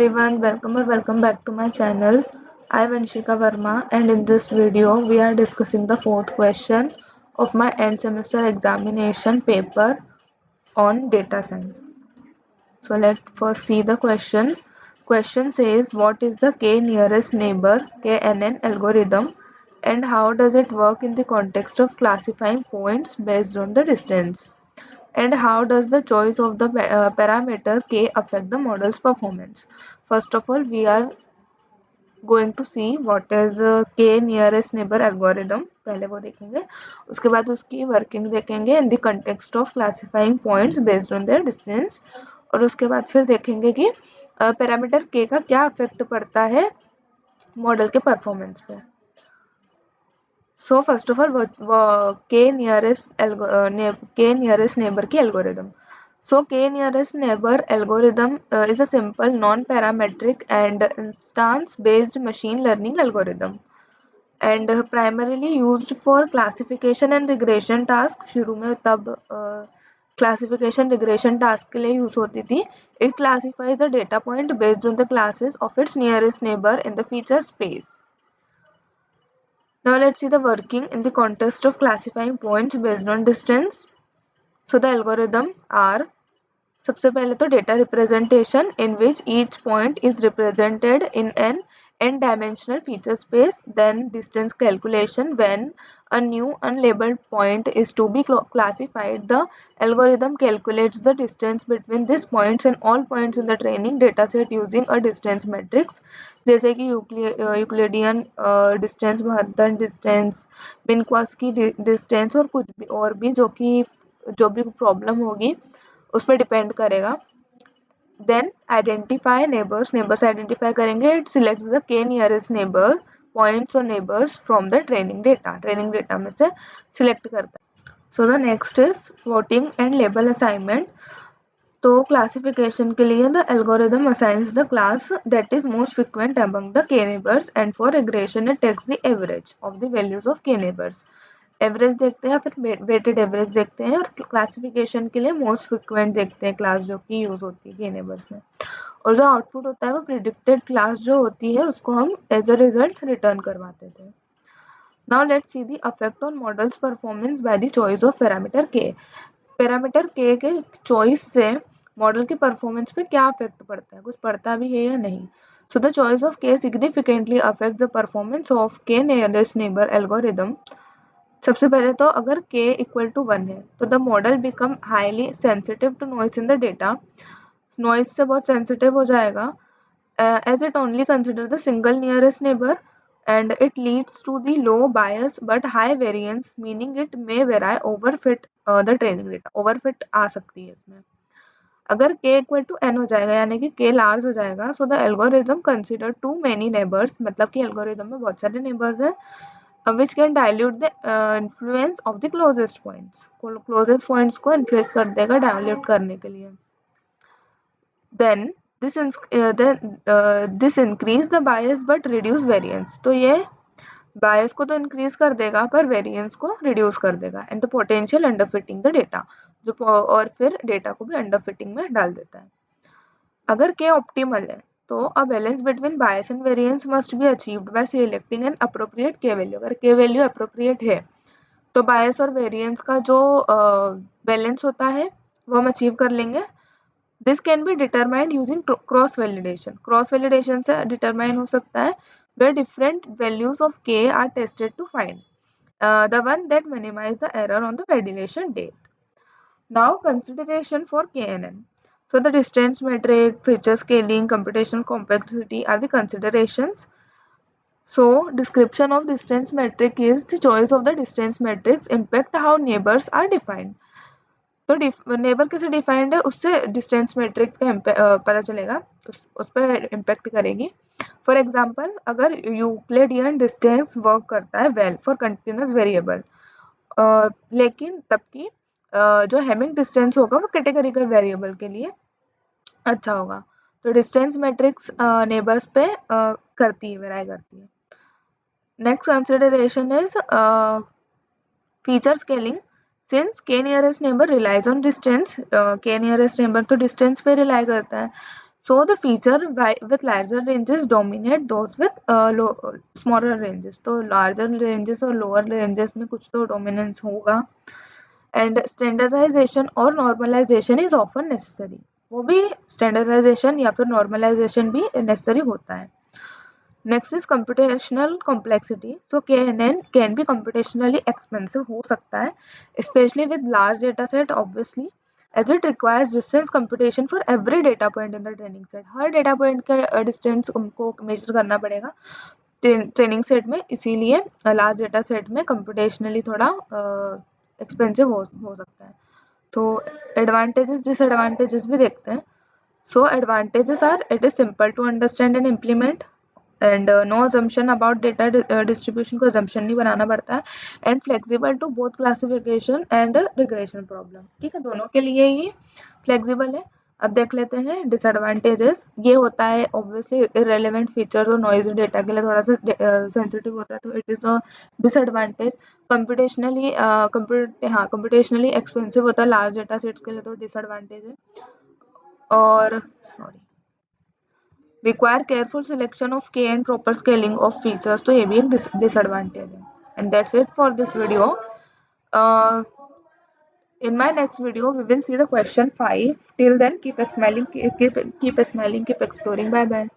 everyone, welcome back to my channel. I am Anshika Verma and in this video we are discussing the fourth question of my end semester examination paper on data science. So let's first see the question. Question says what is the k nearest neighbor KNN algorithm and how does it work in the context of classifying points based on the distance? And how does the choice of the parameter k affect the model's performance? First of all, we are going to see what is k nearest neighbor algorithm. पहले वो देखेंगे, उसके बाद उसकी working देखेंगे in the context of classifying points based on their distance, और उसके बाद फिर देखेंगे कि पैरामीटर k का क्या इफेक्ट पड़ता है मॉडल के परफॉर्मेंस पे. So first of all, k nearest neighbor की algorithm. So k nearest neighbor algorithm is a simple non-parametric and instance-based machine learning algorithm and primarily used for classification and regression task. शुरू में तब classification regression task के लिए use होती थी. It classifies a data point based on the classes of its nearest neighbor in the feature space. Now let's see the working in the context of classifying points based on distance. So the algorithm are, सबसे पहले तो data representation in which each point is represented in an n-dimensional feature space, then distance calculation when a new unlabeled point is to be classified. The algorithm calculates the distance between these points and all points in the training dataset using a distance matrix, जैसे कि Euclidean distance, महत्तम distance, मिन्क्वास्की distance और कुछ भी और भी जो भी प्रॉब्लम होगी उस पर डिपेंड करेगा. देन आइडेंटिफाई नेबर्स आइडेंटिफाई करेंगे. It selects the K nearest neighbour points और neighbours from the training data में से सिलेक्ट करता है. So the next is voting and label assignment. तो क्लासिफिकेशन के लिए the algorithm assigns the class that is most frequent among the K neighbours and for regression it takes the average of the values of K neighbours. Average देखते हैं, फिर weighted average देखते हैं, और classification के लिए मोस्ट फ्रिक्वेंट देखते हैं क्लास जो कि यूज होती है के नेबर्स में, और जो आउटपुट होता है वो प्रिडिक्टेड क्लास जो होती है उसको हम एज अ रिजल्ट रिटर्न करवाते थे. Now let's see the effect on models performance by the choice of parameter के. पैरामीटर के चॉइस से मॉडल के परफॉर्मेंस पे क्या इफेक्ट पड़ता है, कुछ पड़ता भी है या नहीं. सो द चॉइस ऑफ के significantly affect the performance of के नियरेस्ट नेबर एल्गोरिदम. सबसे पहले तो अगर k इक्वल टू 1 है तो the model become highly sensitive to noise in the data. Noise से बहुत सेंसिटिव हो जाएगा, as it only consider the single nearest neighbour and it leads to the low bias but high variance, meaning it may vary overfit the training data. overfit आ सकती है इसमें. अगर k equal to n हो जाएगा यानी कि k large हो जाएगा, so the algorithm consider too many neighbours, मतलब कि एल्गोरिदम में बहुत सारे नेबर्स हैं, which can dilute the influence of the closest points. closest points को influence कर देगा dilute करने के लिए. then this increase the bias but reduce variance. तो ये bias को तो increase कर देगा पर variance को reduce कर देगा, and the potential underfitting the data, जो और फिर data को भी underfitting में डाल देता है. अगर k optimal है तो a balance between bias and variance must be achieved by selecting an appropriate k value. अगर k value appropriate है तो bias और variance का जो balance होता है वो हम achieve कर लेंगे. This can be determined using cross validation. Cross validation से determine हो सकता है where different values of k are tested to find the one that minimize the error on the validation date. Now consideration for KNN. So the distance metric, feature scaling, computational complexity are the considerations. So description of distance metric is the choice of the distance metrics impact how neighbors are defined. तो neighbour कैसे defined है उससे distance matrix का पता चलेगा, उस पर impact करेगी. फॉर एग्जांपल अगर यूक्लिडियन डिस्टेंस वर्क करता है वेल फॉर कंटिन्यूस वेरिएबल, लेकिन तब की जो हेमिंग डिस्टेंस होगा वो कैटेगरिकल वेरिएबल के लिए अच्छा होगा. तो डिस्टेंस मैट्रिक्स नेबर्स पे करती है, वेराई करती है. Next consideration is feature scaling. Since k nearest neighbour relies on distance, k nearest neighbour तो डिस्टेंस पे रिलाई करता है, So the feature with larger ranges dominate those with smaller ranges. तो larger ranges और lower ranges में कुछ तो dominance होगा. And standardization और normalization is often necessary. वो भी standardization या फिर normalization भी necessary होता है. Next is computational complexity. So KNN can be computationally expensive हो सकता है, especially with large data set obviously, as it requires distance computation for every data point in the training set. Her data point का distance को measure करना पड़ेगा training set में, इसीलिए large data set में कंप्यूटेशनली थोड़ा एक्सपेंसिव हो सकता है. तो एडवांटेजेस डिसएडवांटेजेस भी देखते हैं. So advantages are it is simple to understand and implement and no assumption about data distribution को अजम्पशन नहीं बनाना पड़ता है and flexible to both classification and regression problem. ठीक है, दोनों के लिए ये फ्लेक्सिबल है. अब देख लेते हैं डिसएडवांटेजेस. ये होता है ऑब्वियसली इररेलेवेंट फीचर्स और नॉइजी डेटा के लिए थोड़ा सा सेंसिटिव होता है, तो it is a disadvantage. Computationally expensive होता है लार्ज डेटा सेट्स के लिए, तो डिसएडवांटेज है. और sorry, require careful selection of K and proper scaling of features, तो ये भी एक डिसएडवांटेज है. And that's it for this video. In my next video, we will see the question 5. Till then, keep smiling, keep exploring. Bye bye.